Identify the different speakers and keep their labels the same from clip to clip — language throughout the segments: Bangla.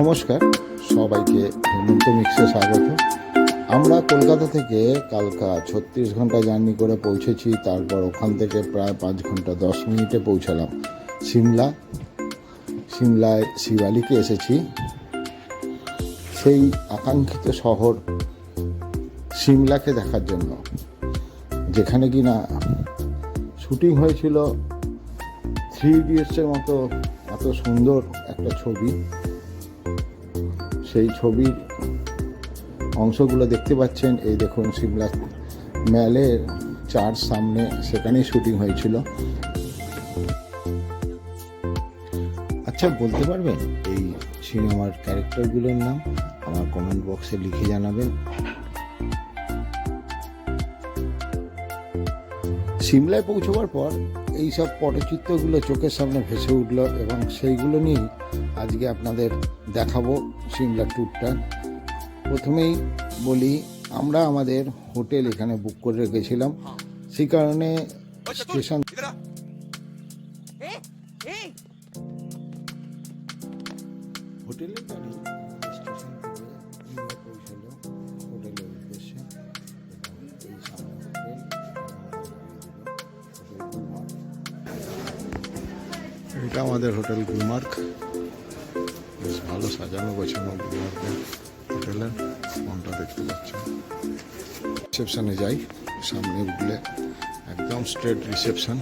Speaker 1: নমস্কার সবাইকে, হেমন্ত মিক্সে স্বাগত। আমরা কলকাতা থেকে কালকা 36 ঘন্টা জার্নি করে পৌঁছেছি। তারপর ওখান থেকে প্রায় 5 ঘন্টা 10 মিনিটে পৌঁছালাম সিমলায় শিবালিকে এসেছি। সেই আকাঙ্ক্ষিত শহর সিমলাকে দেখার জন্য, যেখানে কিনা শুটিং হয়েছিল 3 ইডিয়টসের মতো এত সুন্দর একটা ছবি। সেই ছবির অংশগুলো দেখতে পাচ্ছেন। এই দেখুন, সিমলা ম্যালের চার্চ সামনে, সেখানেই শুটিং হয়েছিল। আচ্ছা, বলতে পারবেন এই সিনেমার ক্যারেক্টারগুলোর নাম? আমার কমেন্ট বক্সে লিখে জানাবেন। সিমলায় পৌঁছবার পর এইসব পটচিত্রগুলো চোখের সামনে ভেসে উঠল এবং সেইগুলো নিয়েই আজকে আপনাদের দেখাবো সিমলা ট্যুরটা। প্রথমেই বলি, আমরা আমাদের হোটেল এখানে বুক করে রেখেছিলাম। সেই কারণে স্টেশন হোটেলের গাড়ি স্টেশন থেকে পৌঁছলো হোটেলের উদ্দেশ্যে। এই সামনে হোটেল, এটা আমাদের হোটেল গুলমার্গ। বেশ ভালো সাজানো গোছানো গুলমার্গের হোটেলের ফোনটা দেখতে পাচ্ছেন। রিসেপশনে যাই, সামনে উঠলে একদম স্ট্রেট রিসেপশন।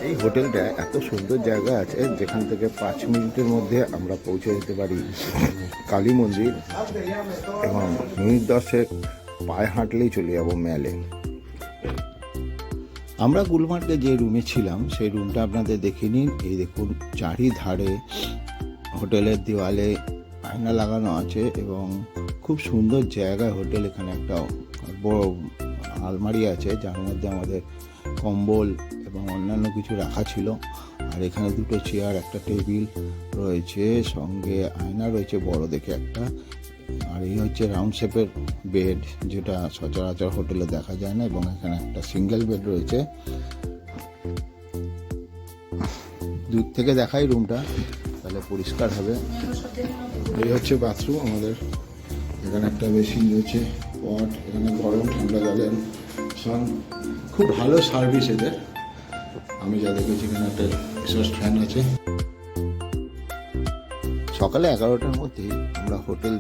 Speaker 1: এই হোটেলটা এত সুন্দর জায়গা আছে, যেখান থেকে 5 মিনিটের মধ্যে আমরা পৌঁছে যেতে পারি কালী মন্দির, এবং মিনিট 10 পায়ে হাঁটলেই চলে যাবো ম্যালে। আমরা গুলমার্গে যে রুমে ছিলাম সেই রুমটা আপনাদের দেখে নিন। এই দেখুন, চারিধারে হোটেলের দেওয়ালে আয়না লাগানো আছে এবং খুব সুন্দর জায়গায় হোটেল। এখানে একটা বড় আলমারি আছে, যার মধ্যে আমাদের কম্বল এবং অন্যান্য কিছু রাখা ছিল। আর এখানে 2টো চেয়ার, একটা টেবিল রয়েছে, সঙ্গে আয়না রয়েছে বড় দেখে একটা। আর এই হচ্ছে রাউন্ড শেপের বেড, যেটা সচরাচর হোটেলে দেখা যায় না, এবং এখানে একটা সিঙ্গেল বেড রয়েছে। দূর থেকে দেখাই রুমটা, তাহলে পরিষ্কার হবে। এই হচ্ছে বাথরুম আমাদের। এখানে একটা বেসিন রয়েছে, পট, এখানে গরম ঠান্ডা জলের সান। খুব ভালো সার্ভিস এদের। আমি যা দেখেছি, এখানে একটা এক্সস্ট ফ্যান আছে। সকালে 11টার মধ্যেই আমরা হোটেল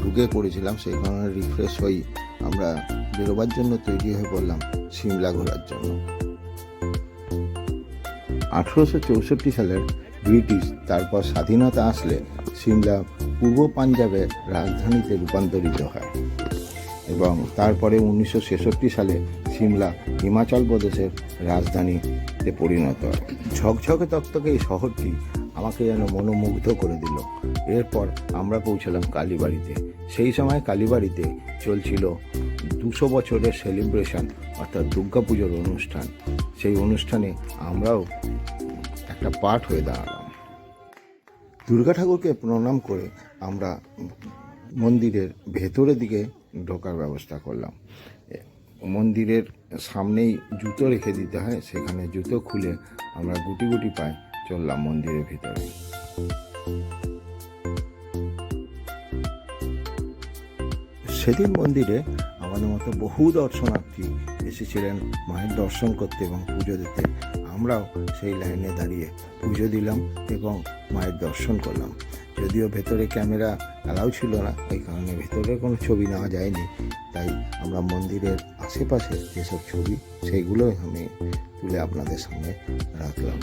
Speaker 1: ঢুকে পড়েছিলাম। সেই কারণে রিফ্রেশ হই আমরা বেরোবার জন্য তৈরি হয়ে পড়লাম সিমলা ঘোরার জন্য। 1864 সালের ব্রিটিশ তারপর স্বাধীনতা আসলে সিমলা পূর্ব পাঞ্জাবের রাজধানীতে রূপান্তরিত হয়, এবং তারপরে 1966 সালে সিমলা হিমাচল প্রদেশের রাজধানীতে পরিণত হয়। ঝকঝকে তকতকে এই শহরটি আমাকে যেন মনোমুগ্ধ করে দিল। এরপর আমরা পৌঁছলাম কালীবাড়িতে। সেই সময় কালীবাড়িতে চলছিল 200 বছরের সেলিব্রেশন, অর্থাৎ দুর্গাপুজোর অনুষ্ঠান। সেই অনুষ্ঠানে আমরাও একটা পার্ট হয়ে দাঁড়ালাম। দুর্গা ঠাকুরকে প্রণাম করে আমরা মন্দিরের ভেতরের দিকে ঢোকার ব্যবস্থা করলাম। মন্দিরের সামনেই জুতো রেখে দিতে হয়, সেখানে জুতো খুলে আমরা গুটি গুটি পায়ে চললাম মন্দিরের ভিতরে। সেদিন মন্দিরে আমাদের মতো বহু দর্শনার্থী এসেছিলেন মায়ের দর্শন করতে এবং পুজো দিতে। আমরাও সেই লাইনে দাঁড়িয়ে পুজো দিলাম এবং মায়ের দর্শন করলাম। যদিও ভেতরে ক্যামেরা অ্যালাউ ছিল না, এই কারণে ভেতরে কোনো ছবি নেওয়া যায়নি। তাই আমরা মন্দিরের আশেপাশে যেসব ছবি, সেইগুলোই আমি তুলে আপনাদের সামনে রাখলাম।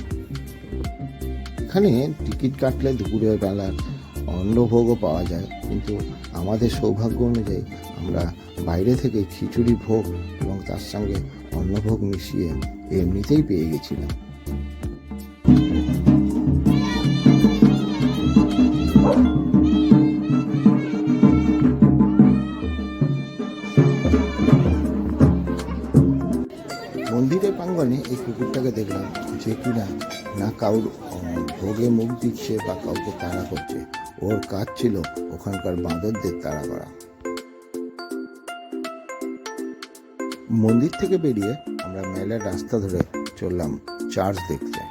Speaker 1: এখানে টিকিট কাটলে দুপুরের বেলার অন্নভোগও পাওয়া যায়, কিন্তু আমাদের সৌভাগ্য অনুযায়ী আমরা বাইরে থেকে খিচুড়ি ভোগ এবং তার সঙ্গে অন্নভোগ মিশিয়ে এমনিতেই পেয়ে গেছিলাম। মন্দিরের প্রাঙ্গণে এই কুকুরটাকে দেখলাম, যে কিনা না কাউর ভোগে মুখ দিচ্ছে বা কাউকে তাড়া করছে। ওর কাজ ছিল ওখানকার বাঁদরদের তাড়া করা। মন্দির থেকে বেরিয়ে আমরা মেলার রাস্তা ধরে চললাম চার্চ দেখতে।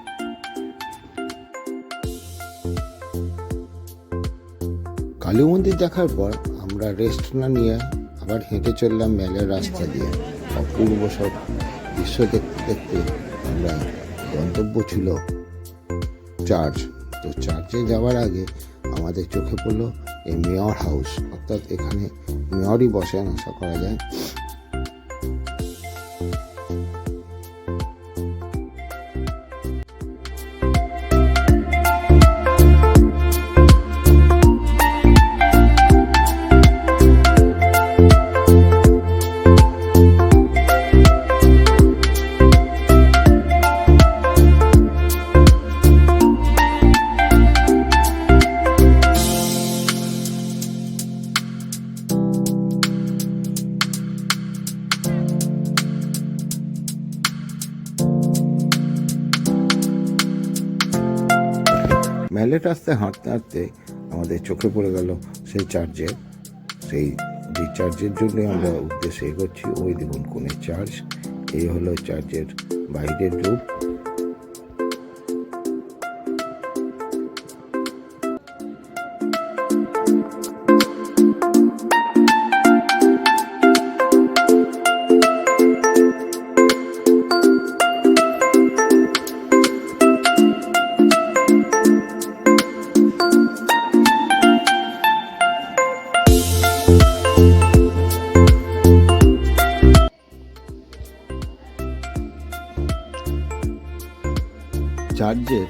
Speaker 1: কালী মন্দির দেখার পর আমরা রেস্ট না নিয়ে আবার হেঁটে চললাম মেলের রাস্তা দিয়ে। অপূর্ব সব দৃশ্য দেখতে দেখতে আমরা গন্তব্য ছিল চার্চ। তো চার্চে যাওয়ার আগে আমাদের চোখে পড়লো এই মেয়র হাউস, অর্থাৎ এখানে মেয়রই বসেন আশা করা যায়। মেলের রাস্তায় হাঁটতে হাঁটতে আমাদের চোখে পড়ে গেল সেই চার্চের, সেই যে চার্চের জন্য আমরা উদ্দেশ্যে এগোচ্ছি। ওই দেখুন কোণে চার্চ, এই হলো চার্চের বাইরের রূপ। চার্চের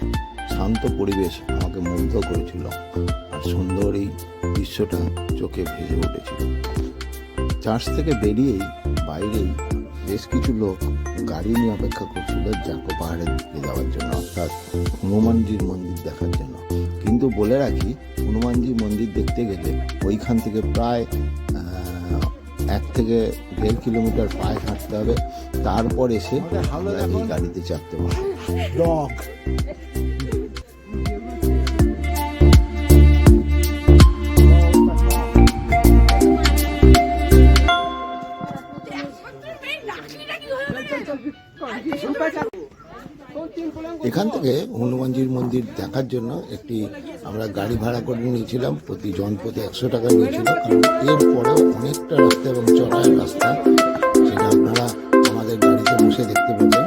Speaker 1: শান্ত পরিবেশ আমাকে মুগ্ধ করেছিল, আর সুন্দর এই দৃশ্যটা চোখে ভেসে উঠেছিল। চার্চ থেকে বেরিয়েই বাইরেই বেশ কিছু লোক গাড়ি নিয়ে অপেক্ষা করছিল জাকো পাহাড়ে যাওয়ার জন্য, অর্থাৎ হনুমানজির মন্দির দেখার জন্য। কিন্তু বলে রাখি, হনুমানজির মন্দির দেখতে গেলে ওইখান থেকে প্রায় 1 থেকে 1.5 কিলোমিটার পায়ে হাঁটতে হবে, তারপর এসে এই গাড়িতে চাপতে হবে। এখান থেকে হনুমানজির মন্দির দেখার জন্য একটি আমরা গাড়ি ভাড়া করে নিয়েছিলাম, প্রতি 100 টাকা নিয়েছিল। কারণ এরপরেও অনেকটা রাস্তা এবং চড়াই রাস্তা, সেটা আপনারা আমাদের গাড়িতে বসে দেখতে পাবেন।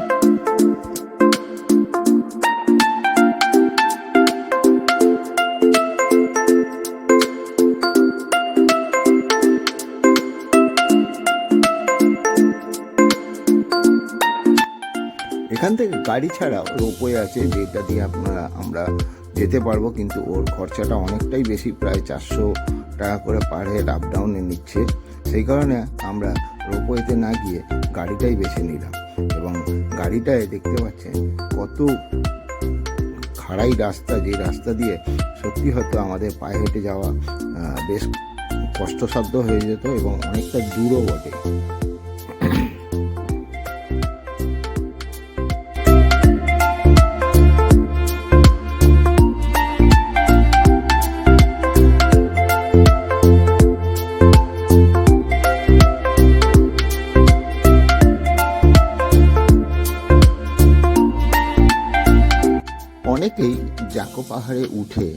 Speaker 1: এখান থেকে গাড়ি ছাড়া রোপওয়ে আছে, যেটা দিয়ে আমরা যেতে পারবো, কিন্তু ওর খরচাটা অনেকটাই বেশি, প্রায় 400 টাকা করে পার হেড আপ ডাউনে নিচ্ছে। সেই কারণে আমরা রোপওয়েতে না গিয়ে গাড়িটাই বেছে নিলাম। এবং গাড়িটায় দেখতে পাচ্ছেন কত খাড়াই রাস্তা, যে রাস্তা দিয়ে সত্যি হয়তো আমাদের পায়ে হেঁটে যাওয়া বেশ কষ্টসাধ্য হয়ে যেত এবং অনেকটা দূরও বটে। অনেকেই জাকো পাহাড়ে উঠে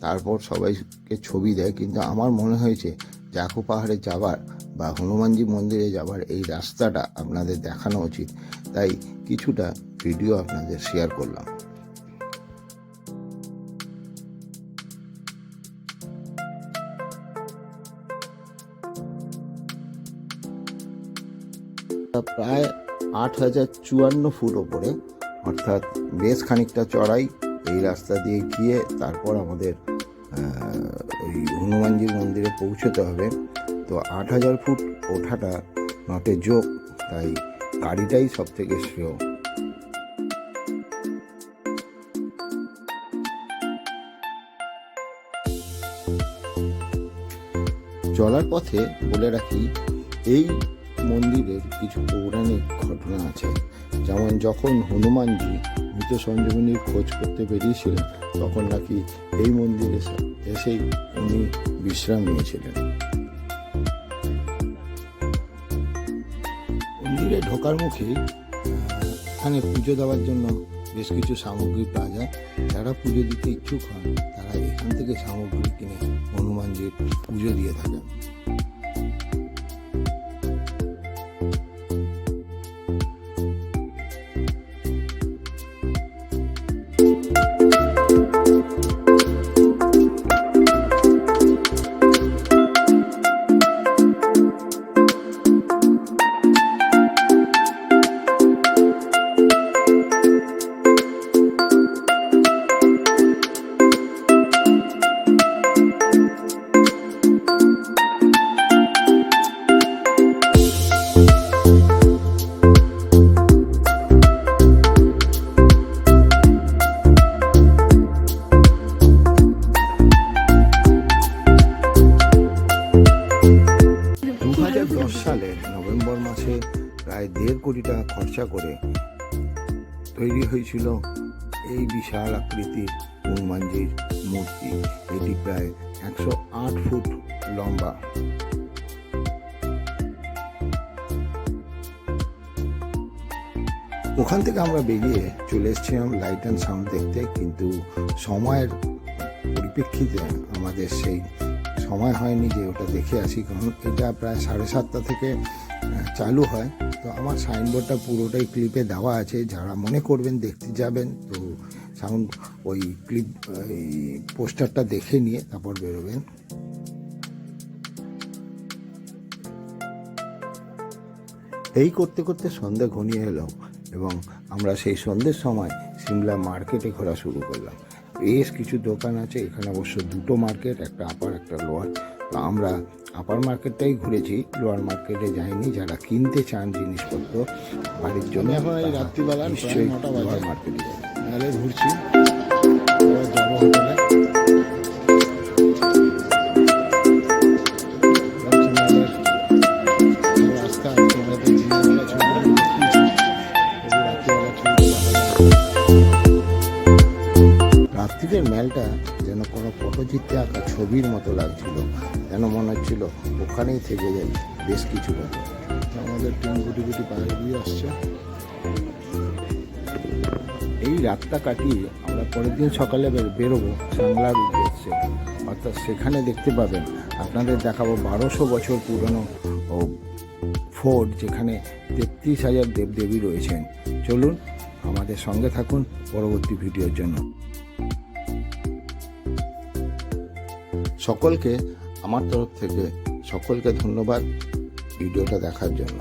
Speaker 1: তারপর সবাইকে ছবি দেয়, কিন্তু আমার মনে হয়েছে জাকো পাহাড়ে যাবার বা হনুমানজি মন্দিরে যাবার এই রাস্তাটা আপনাদের দেখানো উচিত, তাই কিছুটা ভিডিও আপনাদের শেয়ার করলাম। প্রায় 8054 ফুট ওপরে, অর্থাৎ বেশ খানিকটা চড়াই। এই রাস্তা দিয়ে গিয়ে তারপর আমাদের ওই হনুমানজির মন্দিরে পৌঁছতে হবে। তো 8000 ফুট ওঠাটা নটে যোগ, তাই গাড়িটাই সব থেকে শ্রেয়। চলার পথে বলে রাখি, এই মন্দিরের কিছু পৌরাণিক ঘটনা আছে। যেমন যখন হনুমানজি মৃত সঞ্জীবনীর খোঁজ করতে বেরিয়েছিলেন, তখন নাকি এই মন্দিরে এসেই উনি বিশ্রাম নিয়েছিলেন। মন্দিরে ঢোকার মুখেই এখানে পুজো দেওয়ার জন্য বেশ কিছু সামগ্রী পাওয়া যায়। যারা পুজো দিতে ইচ্ছুক হন তারা এখান থেকে সামগ্রী কিনে হনুমানজির পুজো দিয়ে থাকেন। সালে নভেম্বর মাসে প্রায় 1.5 কোটি টাকা খরচা করে তৈরি হয়েছিল এই বিশাল আকৃতির হনুমানজির মূর্তি। এটি প্রায় 108 ফুট লম্বা। ওখান থেকে আমরা বেরিয়ে চলে এসেছিলাম লাইট অ্যান্ড সাউন্ড দেখতে, কিন্তু সময়ের পরিপ্রেক্ষিতে আমাদের সেই সময় হয়নি যে ওটা দেখে আসি, কারণ এটা প্রায় 7:30 থেকে চালু হয়। তো আমার সাইনবোর্ডটা পুরোটাই ক্লিপে দেওয়া আছে, যারা মনে করবেন দেখতে যাবেন তো সাউন্ড ওই ক্লিপ পোস্টারটা দেখে নিয়ে তারপর বেরোবেন। এই করতে করতে সন্ধে ঘনিয়ে এলো এবং আমরা সেই সন্ধ্যের সময় সিমলা মার্কেটে ঘোরা শুরু করলাম। বেশ কিছু দোকান আছে এখানে, অবশ্য 2টো মার্কেট, একটা আপার একটা লোয়ার। তো আমরা আপার মার্কেটটাই ঘুরেছি, লোয়ার মার্কেটে যাইনি। যারা কিনতে চান জিনিসপত্র বাড়ির জন্য, এখন এই রাত্রিবেলা নিশ্চয়ই লোয়ার মার্কেটে যাই। নাহলে ঘুরছি, যাবো হোটেলে। রাস্তা রাত্রিদের মেলটা যেন কোনো পটচিত্রে আঁকা ছবির মতো লাগছিল, যেন মনে হচ্ছিল ওখানেই থেকে যাই বেশ কিছু বছর। আমাদের ট্রেন গুটি গুটি পায়ে দিয়ে আসছে। এই রাতটা কাটিয়ে আমরা পরের দিন সকালে বেরোবো সাংলার উদ্দেশ্যে, অর্থাৎ সেখানে দেখতে পাবেন আপনাদের দেখাবো 1200 বছর পুরনো ফোর্ট, যেখানে 33,000 দেবদেবী রয়েছেন। চলুন আমাদের সঙ্গে থাকুন পরবর্তী ভিডিওর জন্য। সকলকে আমার তরফ থেকে সকলকে ধন্যবাদ ভিডিওটা দেখার জন্য।